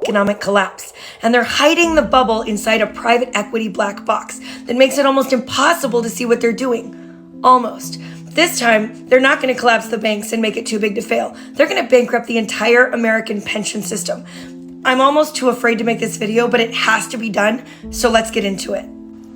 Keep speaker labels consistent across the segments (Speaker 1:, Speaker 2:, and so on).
Speaker 1: economic collapse. And they're hiding the bubble inside a private equity black box that makes it almost impossible to see what they're doing. Almost. This time, they're not going to collapse the banks and make it too big to fail. They're going to bankrupt the entire American pension system. I'm almost too afraid to make this video, but it has to be done, so let's get into it.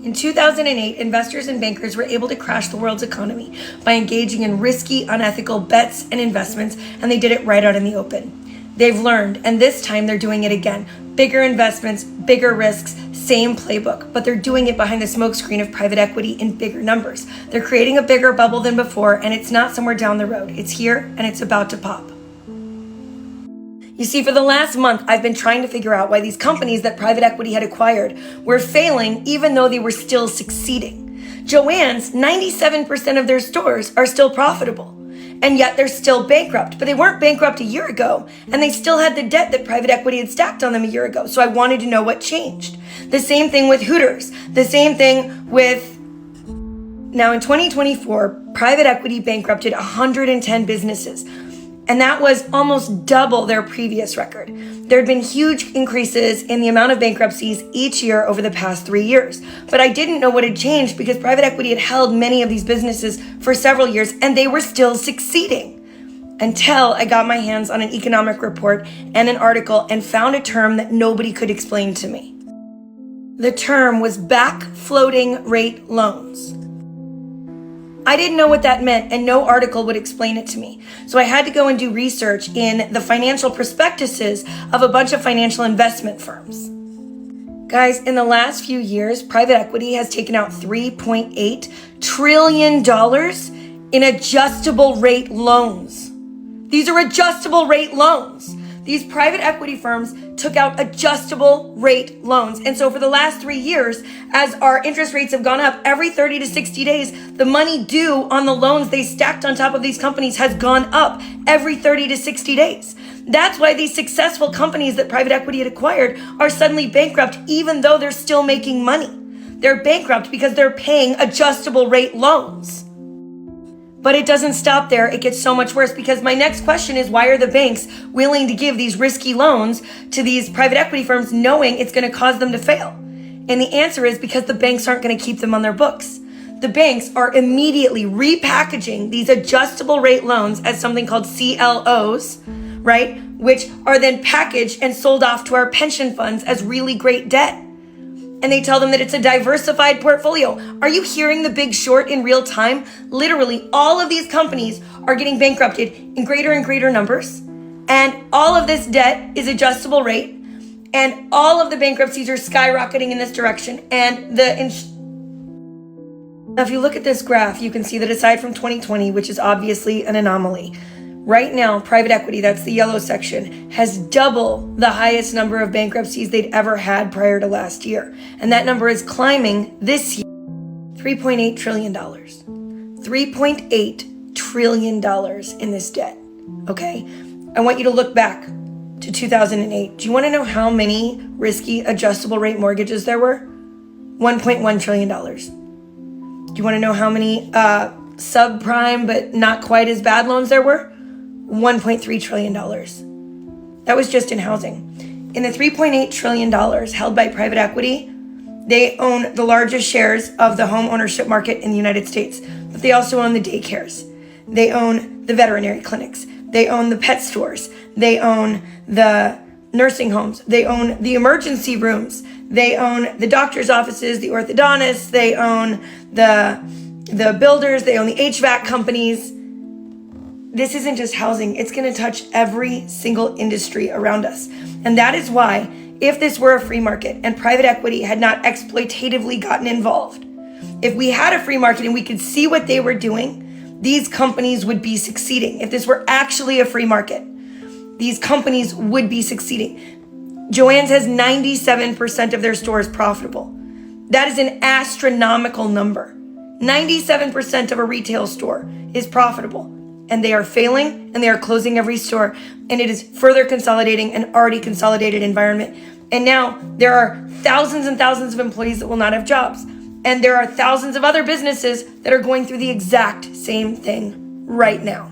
Speaker 1: In 2008, investors and bankers were able to crash the world's economy by engaging in risky, unethical bets and investments, and they did it right out in the open. They've learned, and this time they're doing it again. Bigger investments, bigger risks, same playbook, but they're doing it behind the smokescreen of private equity in bigger numbers. They're creating a bigger bubble than before, and it's not somewhere down the road. It's here, and it's about to pop. You see, for the last month, I've been trying to figure out why these companies that private equity had acquired were failing even though they were still succeeding. JOANN's 97% of their stores are still profitable, and yet they're still bankrupt. But they weren't bankrupt a year ago, and they still had the debt that private equity had stacked on them a year ago. So I wanted to know what changed. The same thing with Hooters. The same thing with... Now in 2024, private equity bankrupted 110 businesses. And that was almost double their previous record. There had been huge increases in the amount of bankruptcies each year over the past 3 years. But I didn't know what had changed because private equity had held many of these businesses for several years and they were still succeeding. Until I got my hands on an economic report and an article and found a term that nobody could explain to me. The term was back floating rate loans. I didn't know what that meant, and no article would explain it to me. So I had to go and do research in the financial prospectuses of a bunch of financial investment firms. Guys, in the last few years, private equity has taken out $3.8 trillion in adjustable rate loans. These are adjustable rate loans. These private equity firms took out adjustable rate loans. And so for the last 3 years, as our interest rates have gone up, every 30 to 60 days, the money due on the loans they stacked on top of these companies has gone up every 30 to 60 days. That's why these successful companies that private equity had acquired are suddenly bankrupt, even though they're still making money. They're bankrupt because they're paying adjustable rate loans. But it doesn't stop there. It gets so much worse because my next question is, why are the banks willing to give these risky loans to these private equity firms knowing it's going to cause them to fail? And the answer is because the banks aren't going to keep them on their books. The banks are immediately repackaging these adjustable rate loans as something called CLOs, right? Which are then packaged and sold off to our pension funds as really great debt. And they tell them that it's a diversified portfolio. Are you hearing The Big Short in real time? Literally, all of these companies are getting bankrupted in greater and greater numbers. And all of this debt is adjustable rate. And all of the bankruptcies are skyrocketing in this direction. And now, if you look at this graph, you can see that aside from 2020, which is obviously an anomaly, right now, private equity, that's the yellow section, has double the highest number of bankruptcies they'd ever had prior to last year. And that number is climbing this year, $3.8 trillion. $3.8 trillion in this debt, okay? I want you to look back to 2008. Do you want to know how many risky adjustable rate mortgages there were? $1.1 trillion. Do you want to know how many subprime but not quite as bad loans there were? $1.3 trillion. That was just in housing. In the $3.8 trillion held by private equity, they own the largest shares of the home ownership market in the United States, but they also own the daycares. They own the veterinary clinics. They own the pet stores. They own the nursing homes. They own the emergency rooms. They own the doctor's offices, the orthodontists. They own the builders. They own the HVAC companies. This isn't just housing. It's going to touch every single industry around us. And that is why, if this were a free market and private equity had not exploitatively gotten involved, if we had a free market and we could see what they were doing, these companies would be succeeding. If this were actually a free market, these companies would be succeeding. JOANN's has 97% of their stores profitable. That is an astronomical number. 97% of a retail store is profitable. And they are failing, and they are closing every store, and it is further consolidating an already consolidated environment. And now there are thousands and thousands of employees that will not have jobs, and there are thousands of other businesses that are going through the exact same thing right now.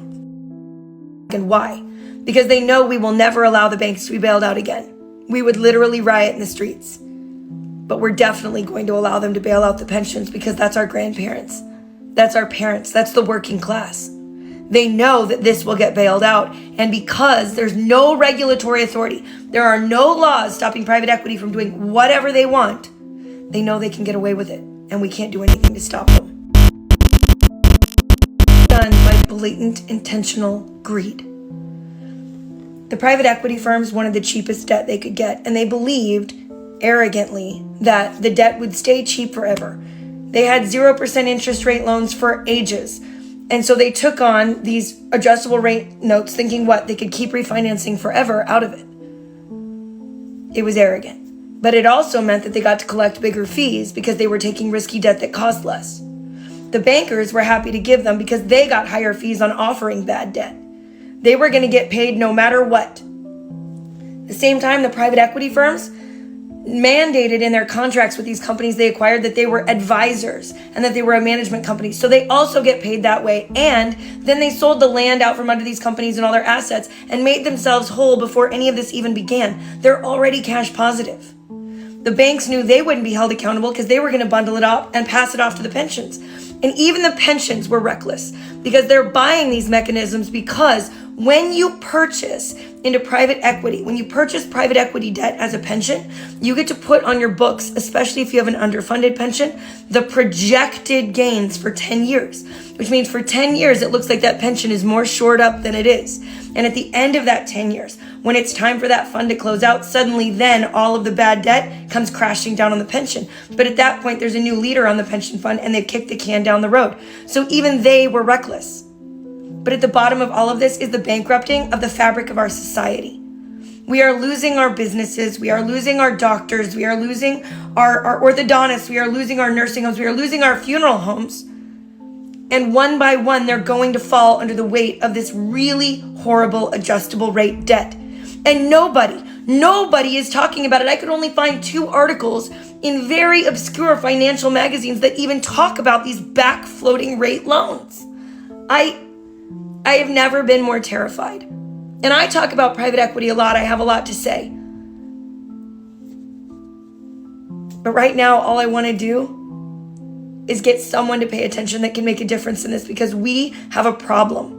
Speaker 1: And why? Because they know we will never allow the banks to be bailed out again. We would literally riot in the streets. But we're definitely going to allow them to bail out the pensions because that's our grandparents. That's our parents. That's the working class. They know that this will get bailed out. And because there's no regulatory authority, there are no laws stopping private equity from doing whatever they want, they know they can get away with it. And we can't do anything to stop them. Done by blatant, intentional greed. The private equity firms wanted the cheapest debt they could get, and they believed arrogantly that the debt would stay cheap forever. They had 0% interest rate loans for ages. And so they took on these adjustable rate notes thinking they could keep refinancing forever out of it. It was arrogant. But it also meant that they got to collect bigger fees because they were taking risky debt that cost less. The bankers were happy to give them because they got higher fees on offering bad debt. They were going to get paid no matter what. At the same time, the private equity firms mandated in their contracts with these companies they acquired that they were advisors and that they were a management company. So they also get paid that way. And then they sold the land out from under these companies and all their assets and made themselves whole before any of this even began. They're already cash positive. The banks knew they wouldn't be held accountable because they were going to bundle it up and pass it off to the pensions. And even the pensions were reckless because they're buying these mechanisms because when you purchase into private equity, when you purchase private equity debt as a pension, you get to put on your books, especially if you have an underfunded pension, the projected gains for 10 years, which means for 10 years, it looks like that pension is more shored up than it is. And at the end of that 10 years, when it's time for that fund to close out, suddenly then all of the bad debt comes crashing down on the pension. But at that point, there's a new leader on the pension fund and they've kicked the can down the road. So even they were reckless. But at the bottom of all of this is the bankrupting of the fabric of our society. We are losing our businesses. We are losing our doctors. We are losing our orthodontists. We are losing our nursing homes. We are losing our funeral homes. And one by one, they're going to fall under the weight of this really horrible adjustable rate debt. And nobody is talking about it. I could only find 2 articles in very obscure financial magazines that even talk about these back floating rate loans. I have never been more terrified. And I talk about private equity a lot. I have a lot to say. But right now, all I want to do is get someone to pay attention that can make a difference in this because we have a problem.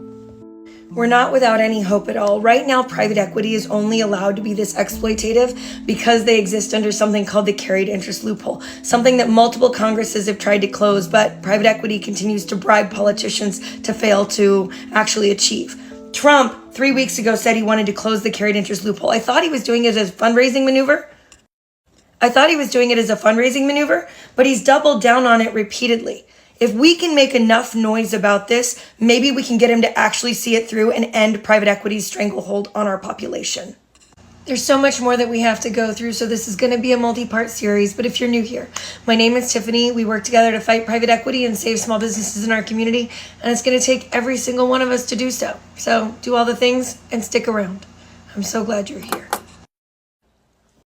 Speaker 1: We're not without any hope at all. Right now, private equity is only allowed to be this exploitative because they exist under something called the carried interest loophole, something that multiple Congresses have tried to close, but private equity continues to bribe politicians to fail to actually achieve. Trump, 3 weeks ago, said he wanted to close the carried interest loophole. I thought he was doing it as a fundraising maneuver. But he's doubled down on it repeatedly. If we can make enough noise about this, maybe we can get him to actually see it through and end private equity's stranglehold on our population. There's so much more that we have to go through, so this is going to be a multi-part series. But if you're new here, my name is Tiffany. We work together to fight private equity and save small businesses in our community, and it's going to take every single one of us to do so. So do all the things and stick around. I'm so glad you're here.